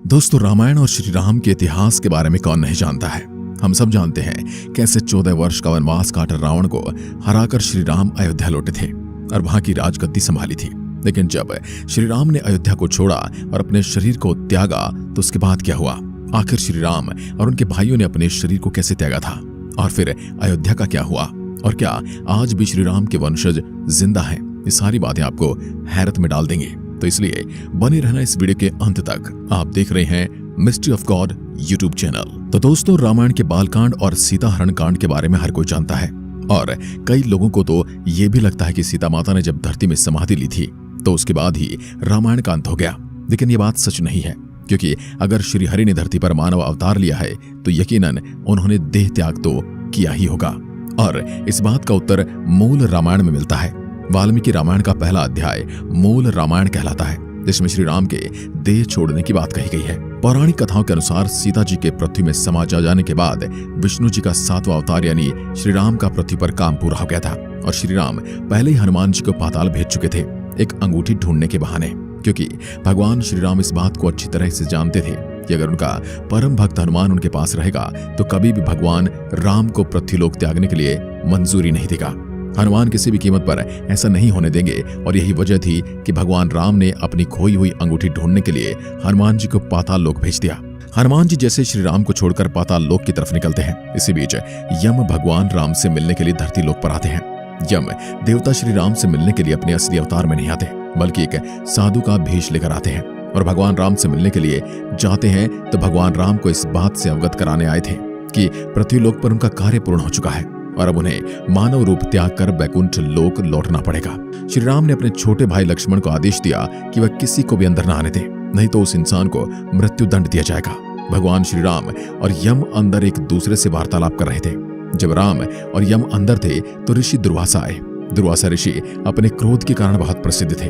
दोस्तों, रामायण और श्री राम के इतिहास के बारे में कौन नहीं जानता है। हम सब जानते हैं कैसे 14 वर्ष का वनवास काट रावण को हराकर श्री राम अयोध्या लौटे थे और वहां की राजगद्दी संभाली थी। लेकिन जब श्री राम ने अयोध्या को छोड़ा और अपने शरीर को त्यागा तो उसके बाद क्या हुआ? आखिर श्री राम और उनके भाइयों ने अपने शरीर को कैसे त्यागा था? और फिर अयोध्या का क्या हुआ? और क्या आज भी श्री राम के वंशज जिंदा हैं? ये सारी बातें आपको हैरत में डाल देंगे, तो इसलिए बने रहना इस वीडियो के अंत तक। आप देख रहे हैं mystery of God YouTube channel. तो दोस्तों, रामायण के बालकांड और सीता हरण कांड के बारे में हर कोई जानता है और कई लोगों को तो ये भी लगता है कि सीता माता ने जब धरती में समाधि ली थी तो उसके बाद ही रामायण का अंत हो गया। लेकिन ये बात सच नहीं है, क्योंकि अगर श्री हरि ने धरती पर मानव अवतार लिया है तो यकीनन उन्होंने देह त्याग तो किया ही होगा। और इस बात का उत्तर मूल रामायण में मिलता है। वाल्मीकि रामायण का पहला अध्याय मूल रामायण कहलाता है, जिसमें श्री राम के देह छोड़ने की बात कही गई है। पौराणिक कथाओं के अनुसार सीता जी के पृथ्वी में समा जाने के बाद विष्णु जी का 7वां अवतार यानी श्री राम का पृथ्वी पर काम पूरा हो गया था और श्री राम पहले ही हनुमान जी को पाताल भेज चुके थे, एक अंगूठी ढूंढने के बहाने। क्योंकि भगवान श्री राम इस बात को अच्छी तरह से जानते थे कि अगर उनका परम भक्त हनुमान उनके पास रहेगा तो कभी भी भगवान राम को पृथ्वीलोक त्यागने के लिए मंजूरी नहीं देगा। हनुमान किसी भी कीमत पर ऐसा नहीं होने देंगे और यही वजह थी कि भगवान राम ने अपनी खोई हुई अंगूठी ढूंढने के लिए हनुमान जी को पाताल लोक भेज दिया। हनुमान जी जैसे श्री राम को छोड़कर पाताल लोक की तरफ निकलते हैं, इसी बीच यम भगवान राम से मिलने के लिए धरती लोक पर आते हैं। यम देवता श्री राम से मिलने के लिए अपने असली अवतार में नहीं आते, बल्कि एक साधु का भेष लेकर आते हैं और भगवान राम से मिलने के लिए जाते हैं। तो भगवान राम को इस बात से अवगत कराने आए थे कि पृथ्वीलोक पर उनका कार्य पूर्ण हो चुका है और अब उन्हें मानव रूप त्याग कर बैकुंठ लोक लौटना पड़ेगा। श्री राम ने अपने छोटे भाई लक्ष्मण को आदेश दिया कि वह किसी को भी अंदर न आने दे, नहीं तो उस इंसान को मृत्यु दंड दिया जाएगा। भगवान श्री राम और यम अंदर एक दूसरे से वार्तालाप कर रहे थे। जब राम और यम अंदर थे तो ऋषि दुर्वासा आए। दुर्वासा ऋषि अपने क्रोध के कारण बहुत प्रसिद्ध थे।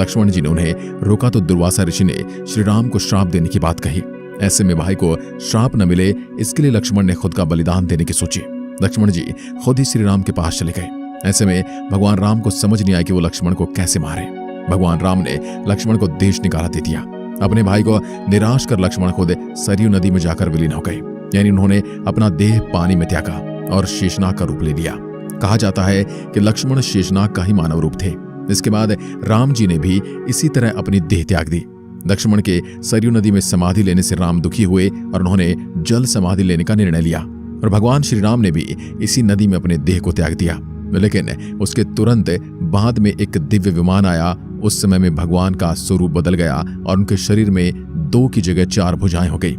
लक्ष्मण जी ने उन्हें रोका तो दुर्वासा ऋषि ने श्री राम को श्राप देने की बात कही। ऐसे में भाई को श्राप न मिले, इसके लिए लक्ष्मण ने खुद का बलिदान देने की सोची। लक्ष्मण जी खुद ही श्री राम के पास चले गए। ऐसे में भगवान राम को समझ नहीं आया कि वो लक्ष्मण को कैसे मारे। भगवान राम ने लक्ष्मण को देश निकाला दे दिया। अपने भाई को निराश कर लक्ष्मण खुद सरयू नदी में जाकर विलीन हो गए, यानी उन्होंने अपना देह पानी में त्यागा और शेषनाग का रूप ले लिया। कहा जाता है कि लक्ष्मण शेषनाग का ही मानव रूप थे। इसके बाद राम जी ने भी इसी तरह अपनी देह त्याग दी। लक्ष्मण के सरयू नदी में समाधि लेने से राम दुखी हुए और उन्होंने जल समाधि लेने का निर्णय लिया और भगवान श्री राम ने भी इसी नदी में अपने देह को त्याग दिया। लेकिन उसके तुरंत बाद में एक दिव्य विमान आया। उस समय में भगवान का स्वरूप बदल गया और उनके शरीर में 2 की जगह 4 भुजाएं हो गई।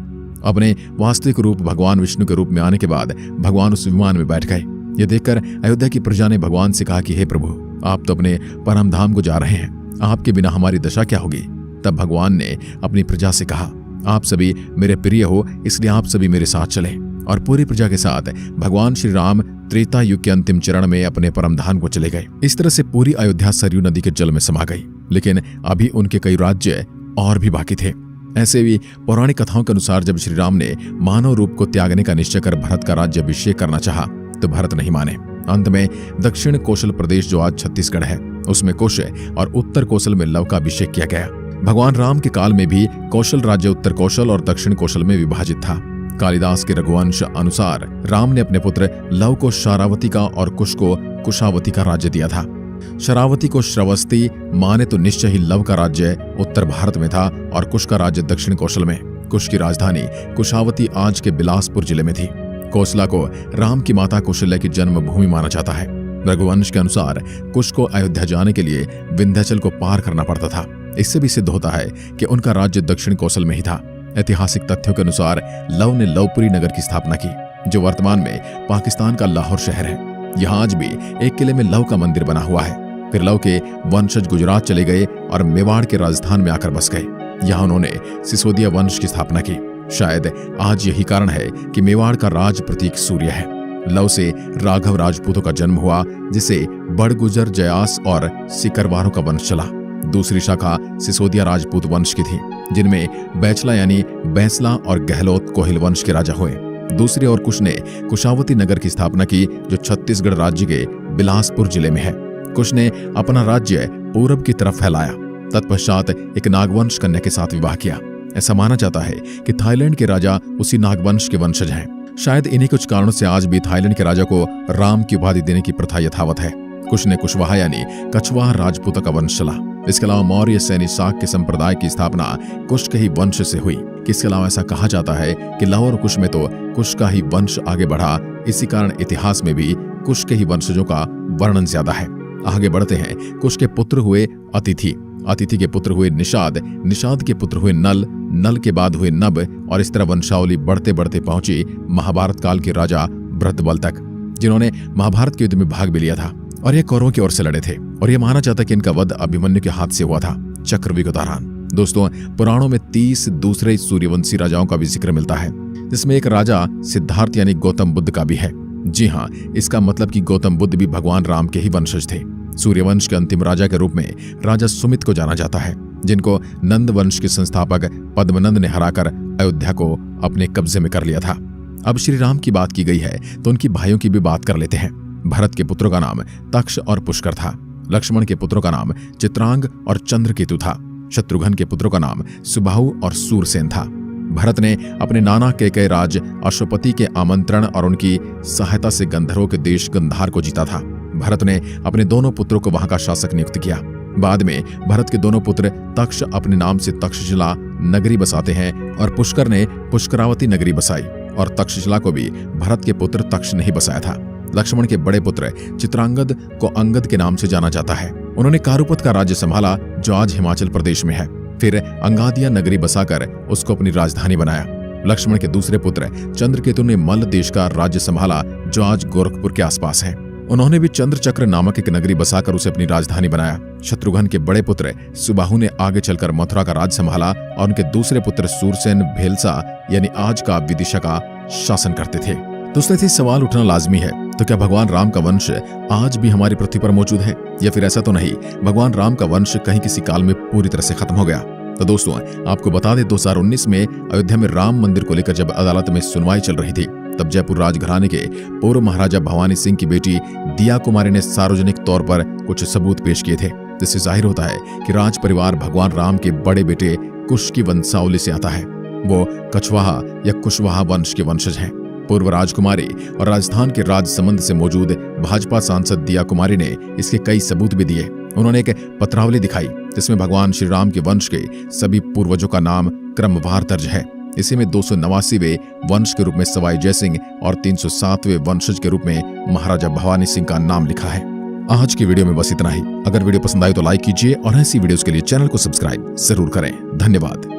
अपने वास्तविक रूप भगवान विष्णु के रूप में आने के बाद भगवान उस विमान में बैठ गए। यह देखकर अयोध्या की प्रजा ने भगवान से कहा कि हे प्रभु, आप तो अपने परम धाम को जा रहे हैं, आपके बिना हमारी दशा क्या होगी? तब भगवान ने अपनी प्रजा से कहा, आप सभी मेरे प्रिय हो, इसलिए आप सभी मेरे साथ चलें। और पूरी प्रजा के साथ भगवान श्री राम त्रेता युग के अंतिम चरण में अपने परम धाम को चले गए। इस तरह से पूरी अयोध्या सरयू नदी के जल में समा गई। लेकिन अभी उनके कई राज्य और भी बाकी थे। ऐसे भी पौराणिक कथाओं के अनुसार जब श्री राम ने मानव रूप को त्यागने का निश्चय कर भरत का राज्य अभिषेक करना चाहा तो भरत नहीं माने। अंत में दक्षिण कौशल प्रदेश, जो आज छत्तीसगढ़ है, उसमें कुश और उत्तर कौशल में लव का अभिषेक किया गया। भगवान राम के काल में भी कौशल राज्य उत्तर कौशल और दक्षिण कौशल में विभाजित था। कालिदास के रघुवंश अनुसार राम ने अपने पुत्र लव को शारावती का और कुश को कुशावती का राज्य दिया था। शरावती को श्रवस्ती माने तो निश्चय ही लव का राज्य उत्तर भारत में था और कुश का राज्य दक्षिण कौशल में। कुश की राजधानी कुशावती आज के बिलासपुर जिले में थी। कौशला को राम की माता कौशल्या की जन्मभूमि माना जाता है। रघुवंश के अनुसार कुश को अयोध्या जाने के लिए विंध्याचल को पार करना पड़ता था। इससे भी सिद्ध होता है कि उनका राज्य दक्षिण कौशल में ही था। ऐतिहासिक तथ्यों के अनुसार लव ने लवपुरी नगर की स्थापना की, जो वर्तमान में पाकिस्तान का लाहौर शहर है। यहाँ आज भी एक किले में लव का मंदिर बना हुआ है। फिर लव के वंशज गुजरात चले गए और मेवाड़ के राजस्थान में आकर बस गए। यहाँ उन्होंने सिसोदिया वंश की स्थापना की। शायद आज यही कारण है कि मेवाड़ का राज प्रतीक सूर्य है। लव से राघव राजपूतों का जन्म हुआ, जिसे बड़गुजर, जयास और सिकरवारों का वंश चला। दूसरी शाखा सिसोदिया राजपूत वंश की थी, जिनमें बैचला यानी बैसला और गहलोत कोहिल वंश के राजा हुए। दूसरी ओर कुश ने कुशावती नगर की स्थापना की, जो छत्तीसगढ़ राज्य के बिलासपुर जिले में है। कुश ने अपना राज्य पूरब की तरफ फैलाया। तत्पश्चात एक नागवंश कन्या के साथ विवाह किया। ऐसा माना जाता है कि थाईलैंड के राजा उसी नागवंश के वंशज हैं। शायद इन्हीं कुछ कारणों से आज भी थाईलैंड के राजा को राम की उपाधि देने की प्रथा यथावत है। कुश ने कुशवाहा यानी कछवाहा राजपूतों का वंश चला। इसके अलावा मौर्य सैनी शाक के संप्रदाय की स्थापना कुश के ही वंश से हुई। इसके अलावा ऐसा कहा जाता है कि लव और कुश में तो कुश का ही वंश आगे बढ़ा। इसी कारण इतिहास में भी कुश के ही वंशजों का वर्णन ज्यादा है। आगे बढ़ते हैं। कुश के पुत्र हुए अतिथि, अतिथि के पुत्र हुए निषाद, निषाद के पुत्र हुए नल, नल के बाद हुए नब, और इस तरह वंशावली बढ़ते बढ़ते पहुंची महाभारत काल के राजा भृतबल तक, जिन्होंने महाभारत के युद्ध में भाग भी लिया था और ये कौरवों की ओर से लड़े थे। और ये माना जाता कि इनका वध अभिमन्यु के हाथ से हुआ था चक्रव्यूह के दौरान। दोस्तों, पुराणों में 30 दूसरे सूर्यवंशी राजाओं का भी जिक्र मिलता है, जिसमें एक राजा सिद्धार्थ यानी गौतम बुद्ध का भी है। जी हाँ, इसका मतलब कि गौतम बुद्ध भी भगवान राम के ही वंशज थे। सूर्यवंश के अंतिम राजा के रूप में राजा सुमित को जाना जाता है, जिनको नंद वंश के संस्थापक पद्मनंद ने हराकर अयोध्या को अपने कब्जे में कर लिया था। अब श्री राम की बात की गई है तो उनकी भाइयों की भी बात कर लेते हैं। भरत के पुत्रों का नाम तक्ष और पुष्कर था। लक्ष्मण के पुत्रों का नाम चित्रांग और चंद्रकेतु था। शत्रुघ्न के पुत्रों का नाम सुबाहु और सूरसेन था। भरत ने अपने नाना केकय राज अश्वपति के आमंत्रण और उनकी सहायता से गंधर्वों के देश गंधार को जीता था। भरत ने अपने दोनों पुत्रों को वहां का शासक नियुक्त किया। बाद में भरत के दोनों पुत्र तक्ष अपने नाम से तक्षशिला नगरी बसाते हैं और पुष्कर ने पुष्करावती नगरी बसाई, और तक्षशिला को भी भरत के पुत्र तक्ष ने ही बसाया था। लक्ष्मण के बड़े पुत्र चित्रांगद को अंगद के नाम से जाना जाता है। उन्होंने कारुपत का राज्य संभाला, जो आज हिमाचल प्रदेश में है। फिर अंगादिया नगरी बसाकर उसको अपनी राजधानी बनाया। लक्ष्मण के दूसरे पुत्र चंद्रकेतु ने मल्ल देश का राज्य संभाला, जो आज गोरखपुर के आसपास है। उन्होंने भी चंद्रचक्र नामक एक नगरी बसाकर उसे अपनी राजधानी बनाया। शत्रुघ्न के बड़े पुत्र सुबाहु ने आगे चलकर मथुरा का राज संभाला, और उनके दूसरे पुत्र सूरसेन भेलसा यानी आज का विदिशा का शासन करते थे। दोस्तों, ऐसे सवाल उठना लाजमी है, तो क्या भगवान राम का वंश आज भी हमारी पृथ्वी पर मौजूद है, या फिर ऐसा तो नहीं भगवान राम का वंश कहीं किसी काल में पूरी तरह से खत्म हो गया? तो दोस्तों, आपको बता दें, 2019 में अयोध्या में राम मंदिर को लेकर जब अदालत में सुनवाई चल रही थी, तब जयपुर राजघराने के पूर्व महाराजा भवानी सिंह की बेटी दिया कुमारी ने सार्वजनिक तौर पर कुछ सबूत पेश किए थे, जिससे जाहिर होता है कि राज परिवार भगवान राम के बड़े बेटे कुश की वंशावली से आता है। वो कछवाहा या कुशवाहा वंश के वंशज हैं। पूर्व राजकुमारी और राजस्थान के राजसमंद से मौजूद भाजपा सांसद दिया कुमारी ने इसके कई सबूत भी दिए। उन्होंने एक पत्रावली दिखाई, जिसमें भगवान श्री राम के वंश के सभी पूर्वजों का नाम क्रमवार दर्ज है। इसी में 289वें वंश के रूप में सवाई जयसिंह और 307वें वंशज के रूप में महाराजा भवानी सिंह का नाम लिखा है। आज की वीडियो में बस इतना ही। अगर वीडियो पसंद आई तो लाइक कीजिए और ऐसी वीडियोस के लिए चैनल को सब्सक्राइब जरूर करें। धन्यवाद।